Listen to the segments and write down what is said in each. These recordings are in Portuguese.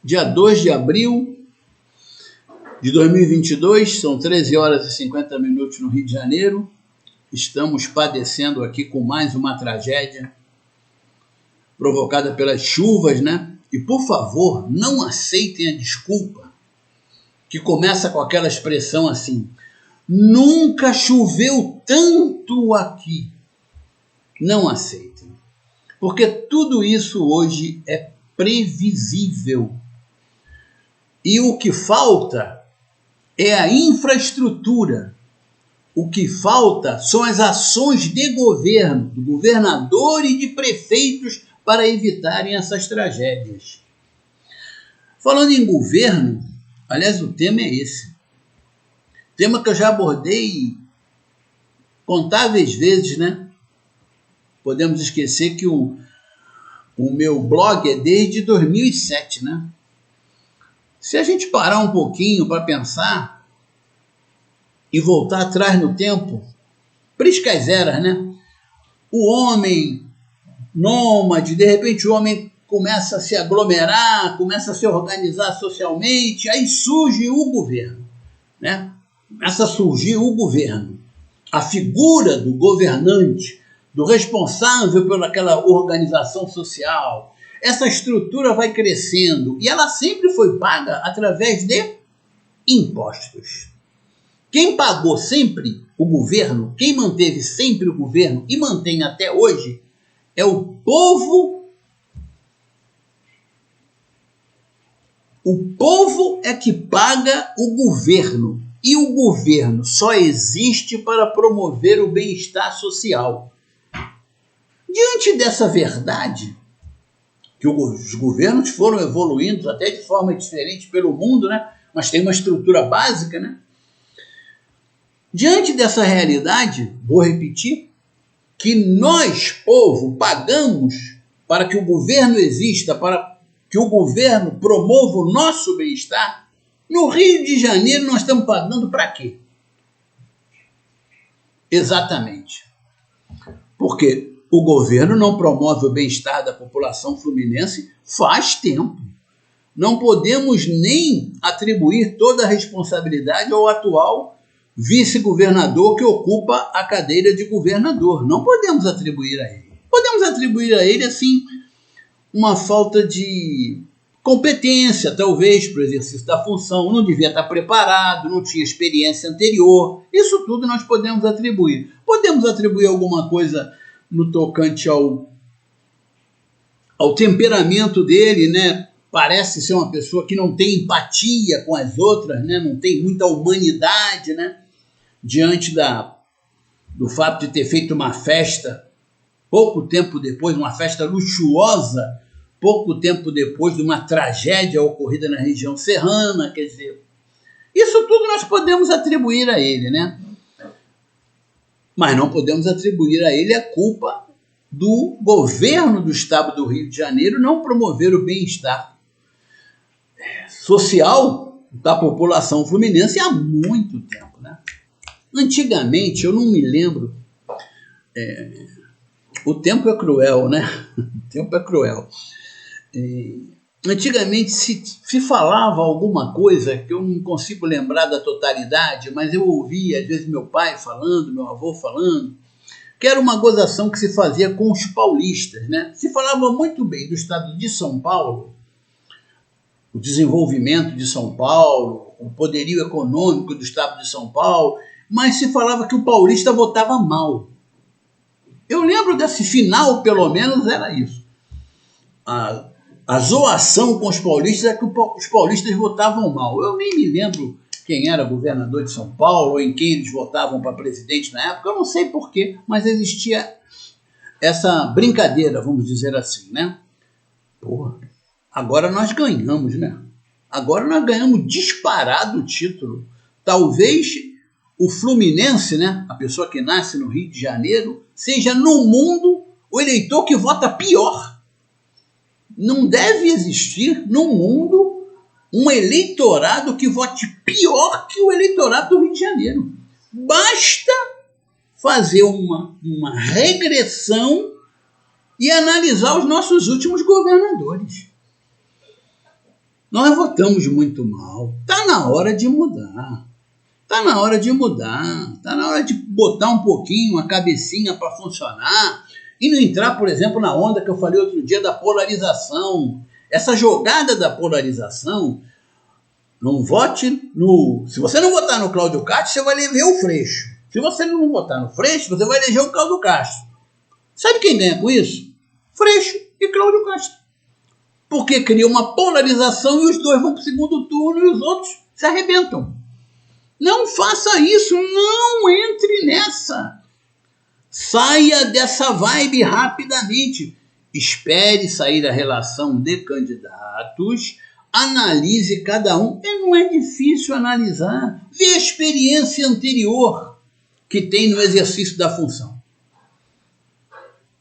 Dia 2 de abril de 2022, são 13 horas e 50 minutos no Rio de Janeiro. Estamos padecendo aqui com mais uma tragédia provocada pelas chuvas, né? E, por favor, não aceitem a desculpa que começa com aquela expressão assim: nunca choveu tanto aqui. Não aceitem, porque tudo isso hoje é previsível. E o que falta é a infraestrutura. O que falta são as ações de governo, do governador e de prefeitos para evitarem essas tragédias. Falando em governo, aliás, o tema é esse. Tema que eu já abordei contáveis vezes, né? Podemos esquecer que o meu blog é desde 2007, né? Se a gente parar um pouquinho para pensar e voltar atrás no tempo, prisca as eras, né? O homem nômade, de repente o homem começa a se aglomerar, começa a se organizar socialmente, aí surge o governo, né? Começa a surgir o governo, a figura do governante, do responsável por aquela organização social. Essa estrutura vai crescendo e ela sempre foi paga através de impostos. Quem pagou sempre o governo, quem manteve sempre o governo e mantém até hoje, é o povo. O povo é que paga o governo. E o governo só existe para promover o bem-estar social. Diante dessa verdade, que os governos foram evoluindo até de forma diferente pelo mundo, né? Mas tem uma estrutura básica, né? Diante dessa realidade, vou repetir, que nós, povo, pagamos para que o governo exista, para que o governo promova o nosso bem-estar, no Rio de Janeiro nós estamos pagando para quê? Exatamente. Porque o governo não promove o bem-estar da população fluminense faz tempo. Não podemos nem atribuir toda a responsabilidade ao atual vice-governador que ocupa a cadeira de governador. Não podemos atribuir a ele. Podemos atribuir a ele, assim, uma falta de competência, talvez, para o exercício da função. Não devia estar preparado, não tinha experiência anterior. Isso tudo nós podemos atribuir. Podemos atribuir alguma coisa no tocante ao temperamento dele, né? Parece ser uma pessoa que não tem empatia com as outras, né? Não tem muita humanidade, né? Diante do fato de ter feito uma festa pouco tempo depois, uma festa luxuosa, pouco tempo depois de uma tragédia ocorrida na região serrana, quer dizer, isso tudo nós podemos atribuir a ele, né? Mas não podemos atribuir a ele a culpa do governo do estado do Rio de Janeiro não promover o bem-estar social da população fluminense há muito tempo, né? Antigamente, eu não me lembro, o tempo é cruel, né? O tempo é cruel. Antigamente se falava alguma coisa que eu não consigo lembrar da totalidade, mas eu ouvia às vezes meu pai falando, meu avô falando, que era uma gozação que se fazia com os paulistas, né? Se falava muito bem do estado de São Paulo, o desenvolvimento de São Paulo, o poderio econômico do estado de São Paulo, mas se falava que o paulista votava mal. Eu lembro desse final, pelo menos, era isso. A zoação com os paulistas é que os paulistas votavam mal. Eu nem me lembro quem era governador de São Paulo, ou em quem eles votavam para presidente na época, eu não sei porquê, mas existia essa brincadeira, vamos dizer assim, né? Porra, agora nós ganhamos, né? Agora nós ganhamos disparado o título. Talvez o fluminense, né? A pessoa que nasce no Rio de Janeiro, seja no mundo o eleitor que vota pior. Não deve existir no mundo um eleitorado que vote pior que o eleitorado do Rio de Janeiro. Basta fazer uma regressão e analisar os nossos últimos governadores. Nós votamos muito mal. Está na hora de mudar. Está na hora de mudar. Está na hora de botar um pouquinho a cabecinha para funcionar e não entrar, por exemplo, na onda que eu falei outro dia da polarização. Essa jogada da polarização, não vote no... Se você não votar no Cláudio Castro, você vai eleger o Freixo. Se você não votar no Freixo, você vai eleger o Cláudio Castro. Sabe quem ganha com isso? Freixo e Cláudio Castro. Porque cria uma polarização e os dois vão para o segundo turno e os outros se arrebentam. Não faça isso, não entre nessa. Saia dessa vibe rapidamente. Espere sair a relação de candidatos, analise cada um. E não é difícil analisar. Vê a experiência anterior que tem no exercício da função.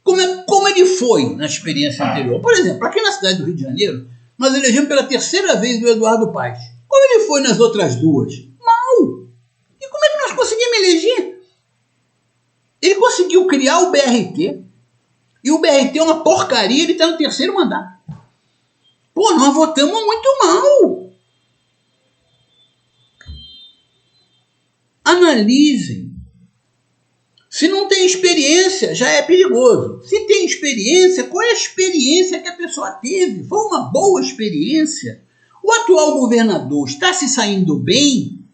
Como ele foi na experiência anterior? Por exemplo, aqui na cidade do Rio de Janeiro, nós elegemos pela terceira vez o Eduardo Paes. Como ele foi nas outras duas? Mal. E como é que nós conseguimos eleger? Ele conseguiu criar o BRT, e o BRT é uma porcaria, ele está no terceiro mandato. Pô, nós votamos muito mal. Analisem. Se não tem experiência, já é perigoso. Se tem experiência, qual é a experiência que a pessoa teve? Foi uma boa experiência? O atual governador está se saindo bem?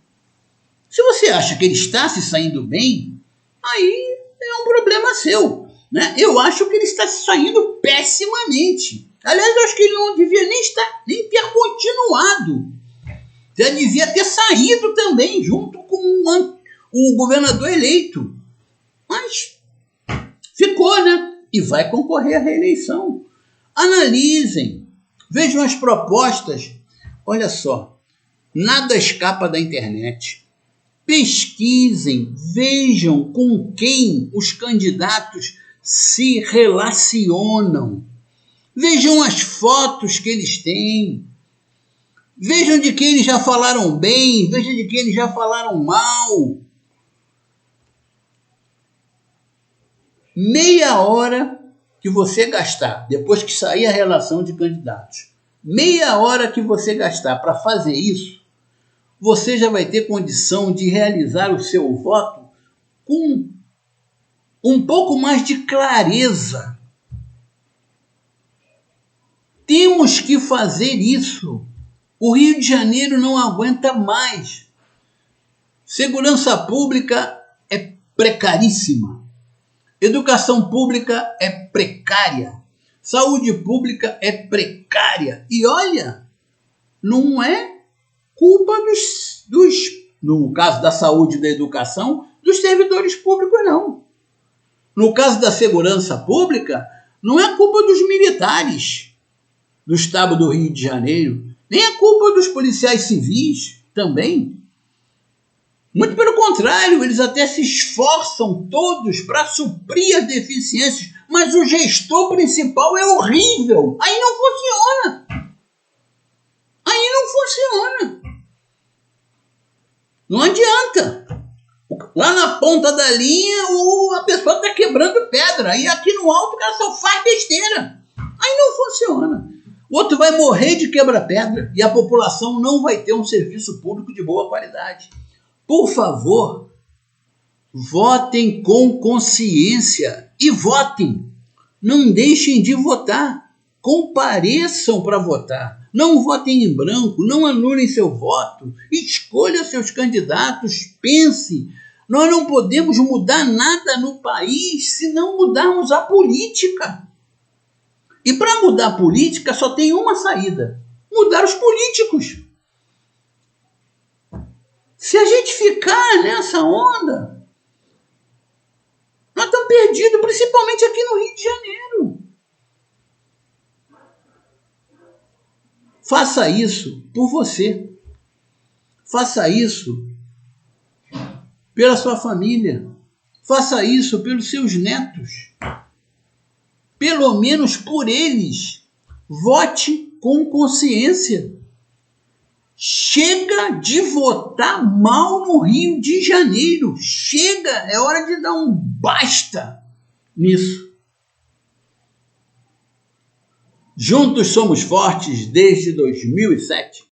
Se você acha que ele está se saindo bem, aí é um problema seu, né? Eu acho que ele está se saindo pessimamente. Aliás, eu acho que ele não devia nem ter continuado. Já devia ter saído também, junto com o governador eleito. Mas ficou, né? E vai concorrer à reeleição. Analisem, vejam as propostas. Olha só, nada escapa da internet. Pesquisem, vejam com quem os candidatos se relacionam. Vejam as fotos que eles têm. Vejam de quem eles já falaram bem, vejam de quem eles já falaram mal. Meia hora que você gastar, depois que sair a relação de candidatos, meia hora que você gastar para fazer isso, você já vai ter condição de realizar o seu voto com um pouco mais de clareza. Temos que fazer isso. O Rio de Janeiro não aguenta mais. Segurança pública é precaríssima. Educação pública é precária. Saúde pública é precária. E olha, não é culpa no caso da saúde e da educação, dos servidores públicos, não. No caso da segurança pública, não é culpa dos militares do estado do Rio de Janeiro, nem é culpa dos policiais civis também. Muito pelo contrário, eles até se esforçam todos para suprir as deficiências, mas o gestor principal é horrível. Aí não funciona. Aí não funciona. Não adianta. Lá na ponta da linha, a pessoa está quebrando pedra. E aqui no alto o cara só faz besteira. Aí não funciona. O outro vai morrer de quebra-pedra e a população não vai ter um serviço público de boa qualidade. Por favor, votem com consciência e votem. Não deixem de votar. Compareçam para votar. Não votem em branco, não anulem seu voto. Escolha seus candidatos, pense. Nós não podemos mudar nada no país se não mudarmos a política. E para mudar a política só tem uma saída: mudar os políticos. Se a gente ficar nessa onda, nós estamos perdidos, principalmente aqui no Rio de Janeiro. Faça isso por você. Faça isso pela sua família. Faça isso pelos seus netos. Pelo menos por eles. Vote com consciência. Chega de votar mal no Rio de Janeiro. Chega, é hora de dar um basta nisso. Juntos somos fortes desde 2007.